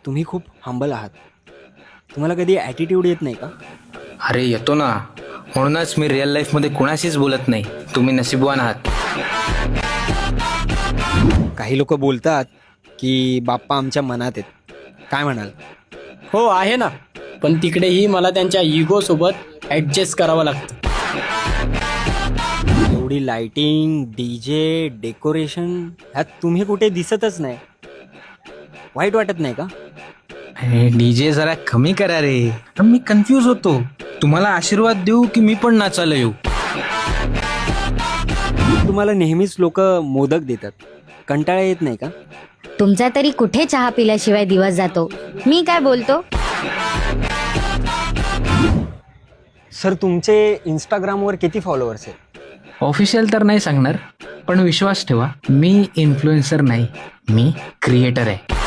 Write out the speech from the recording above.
तुम्ही खूप हंबल आहात. तुम्हाला कधी ॲटिट्यूड येत नाही का? अरे येतो ना, म्हणूनच मी रिअल लाईफमध्ये कुणाशीच बोलत नाही. तुम्ही नशीबवान आहात. काही लोक बोलतात की बाप्पा आमच्या मनात आहेत. काय म्हणाल? हो आहे ना, पण तिकडेही मला त्यांच्या इगो सोबत ॲडजस्ट करावं लागतं. एवढी लाइटिंग, डीजे, डेकोरेशन ह्यात तुम्ही कुठे दिसतच नाही. वाईट वाटत नाही का? डीजे जरा कमी करा रे. मी कन्फ्यूज होतो. तुम्हाला आशीर्वाद देऊ की मी पण नाचायला येऊ? तुम्हाला नेहमीच लोक मोदक देतात. कंटाळा येत नाही का? तुमचा तरी कुठे चहा पिल्याशिवाय दिवस जातो. मी काय बोलतो? सर, तुमचे इंस्टाग्रामवर किती फॉलोअर्स आहेत? ऑफिशियल तर नाही सांगणार, पण विश्वास ठेवा, मी इन्फ्लुएन्सर नाही, मी क्रिएटर आहे.